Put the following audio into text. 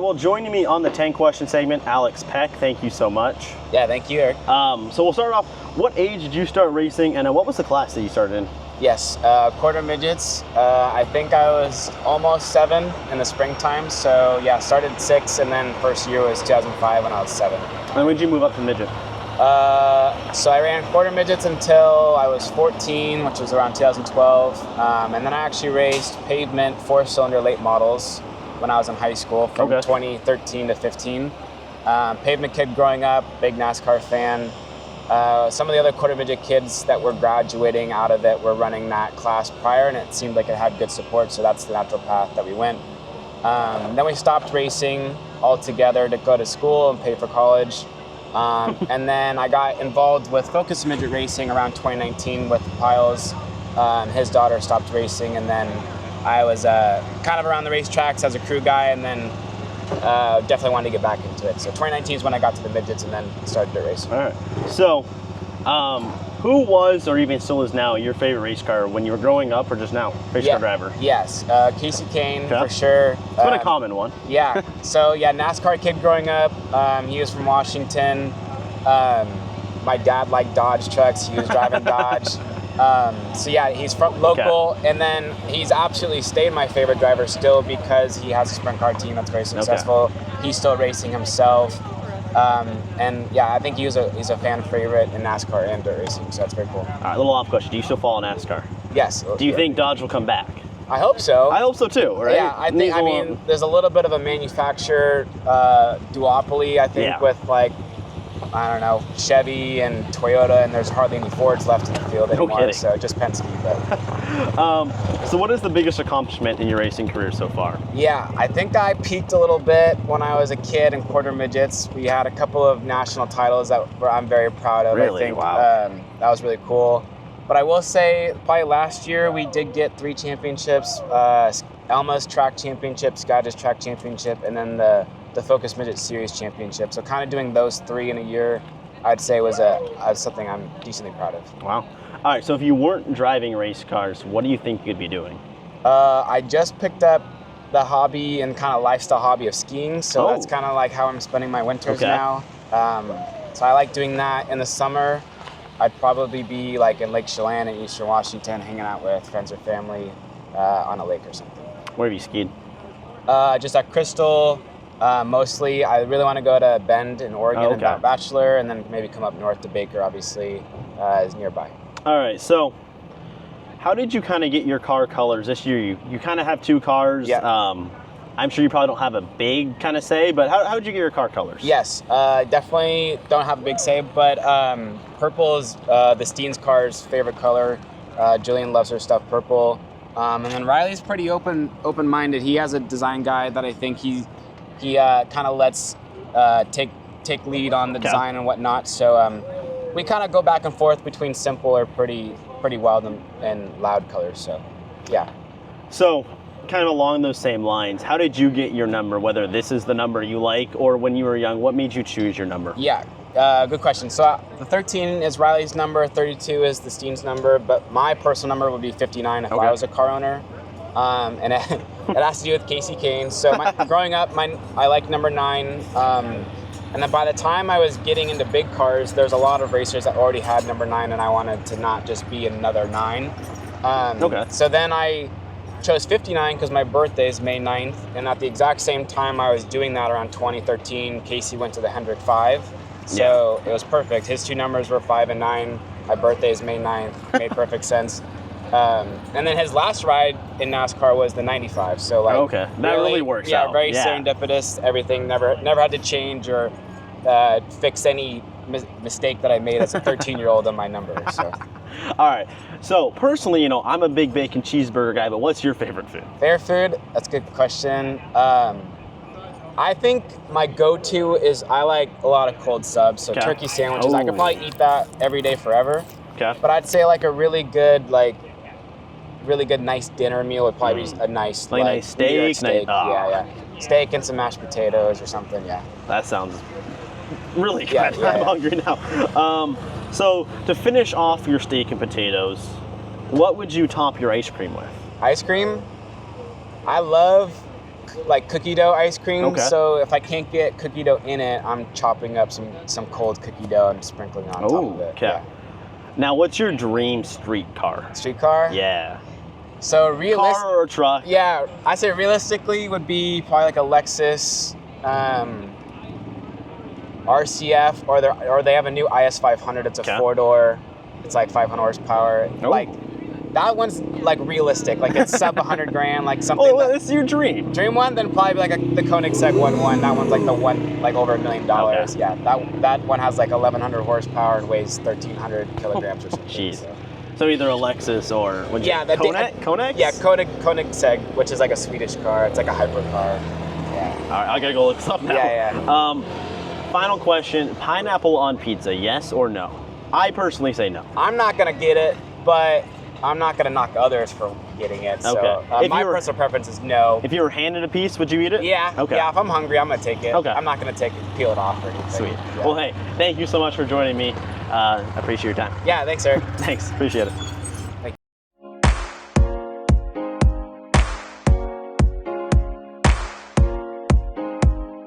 right, well, joining me on the 10 question segment, Alex Peck. Thank you so much. Yeah, thank you, Eric. So we'll start off, what age did you start racing, and what was the class that you started in? Yes, quarter midgets. I think I was almost 7 in the springtime. So yeah, started 6, and then first year was 2005 when I was 7. And when did you move up to midget? So I ran quarter midgets until I was 14, which was around 2012. And then I actually raced pavement 4-cylinder late models when I was in high school from 2013 to 15. Pavement kid growing up, big NASCAR fan. Some of the other quarter midget kids that were graduating out of it were running that class prior, and it seemed like it had good support, so that's the natural path that we went. Then we stopped racing altogether to go to school and pay for college. And then I got involved with Focus Midget Racing around 2019 with Piles. His daughter stopped racing, and then I was kind of around the racetracks as a crew guy, and then definitely wanted to get back into it. So 2019 is when I got to the midgets and then started dirt racing. All right. So, who was, or even still is now, your favorite race car when you were growing up, or just now? Race car driver? Yes, Casey Kane, for sure. It's been a common one. Yeah. So, yeah, NASCAR kid growing up. He was from Washington. My dad liked Dodge trucks. He was driving Dodge. So yeah, he's from local, and then he's absolutely stayed my favorite driver still because he has a sprint car team that's very successful. He's still racing himself, and yeah, I think he's a fan favorite in NASCAR and dirt racing, so that's very cool. All right, little off question: do you still follow NASCAR? Yes. Do you think Dodge will come back? I hope so. I hope so too, right? Yeah, I think. I mean, there's a little bit of a manufacturer duopoly, I think, with like, I don't know, Chevy and Toyota, and there's hardly any Fords left in the field anymore, so just Penske. But. So what is the biggest accomplishment in your racing career so far? Yeah, I think I peaked a little bit when I was a kid in quarter midgets. We had a couple of national titles that I'm very proud of. Really? I think Wow. That was really cool. But I will say, probably last year we did get 3 championships, Elma's track championship, Skyja's track championship, and then the Focus Midget Series Championship. So kind of doing those 3 in a year, I'd say was something I'm decently proud of. Wow. All right, so if you weren't driving race cars, what do you think you'd be doing? I just picked up the hobby and kind of lifestyle hobby of skiing. So that's kind of like how I'm spending my winters now. So I like doing that in the summer. I'd probably be like in Lake Chelan in Eastern Washington, hanging out with friends or family on a lake or something. Where have you skied? Just at Crystal. Mostly, I really want to go to Bend in Oregon and Mount Bachelor, and then maybe come up north to Baker, obviously, is nearby. All right, so how did you kind of get your car colors this year? You kind of have 2 cars. Yeah. I'm sure you probably don't have a big kind of say, but how did you get your car colors? Yes, definitely don't have a big say, but purple is the Steens car's favorite color. Julian loves her stuff purple. And then Riley's pretty open-minded. He has a design guide that I think he kind of lets take lead on the design and whatnot. So we kind of go back and forth between simple or pretty wild and loud colors. So yeah. So kind of along those same lines, how did you get your number? Whether this is the number you like, or when you were young, what made you choose your number? Yeah, good question. So the 13 is Riley's number, 32 is the Steens number, but my personal number would be 59 if I was a car owner. And it has to do with Casey Kane. So growing up, I like number 9. And then by the time I was getting into big cars, there's a lot of racers that already had number 9, and I wanted to not just be another 9. So then I chose 59 because my birthday is May 9th. And at the exact same time I was doing that, around 2013, Casey went to the Hendrick 5. So it was perfect. His 2 numbers were 5 and 9. My birthday is May 9th. Made perfect sense. And then his last ride in NASCAR was the 95. So like, that really works out. Very serendipitous. Everything never had to change or fix any mistake that I made as a 13-year-old on my number. So. All right. So personally, I'm a big bacon cheeseburger guy, but what's your favorite food? Favorite food? That's a good question. I think my go-to is I like a lot of cold subs. So turkey sandwiches. I could probably eat that every day forever. Okay. But I'd say like a really good nice dinner meal would probably be a nice steak. Steak and some mashed potatoes or something. Yeah. That sounds really good. I'm hungry now. So to finish off your steak and potatoes, what would you top your ice cream with? Ice cream? I love like cookie dough ice cream. Okay. So if I can't get cookie dough in it, I'm chopping up some cold cookie dough and sprinkling it on top of it. Okay. Yeah. Now, what's your dream street car? Streetcar? Yeah. So Car or truck? Yeah, I say realistically would be probably like a Lexus RCF, or they have a new IS 500. It's a 4-door. It's like 500 horsepower. Oh. Like that one's like realistic. Like it's sub 100 grand. Like something. Oh, that's your dream. Dream one, then probably like the Koenigsegg 1.1. That one's like the one, like over $1 million. Okay. Yeah, that one has like 1,100 horsepower and weighs 1,300 kilograms or something. Jeez. So either a Lexus or Koenigsegg? Yeah, Koenigsegg, which is like a Swedish car. It's like a hypercar. Yeah. All right, I gotta go look this up now. Yeah. Final question: pineapple on pizza, yes or no? I personally say no. I'm not gonna get it, but I'm not gonna knock others for getting it. So Okay. my personal preference is no. If you were handed a piece, would you eat it? Yeah. Okay. Yeah. If I'm hungry, I'm gonna take it. Okay. I'm not gonna peel it off or anything. Sweet. Yeah. Well, hey, thank you so much for joining me. I appreciate your time. Yeah. Thanks, sir. Thanks. Appreciate it.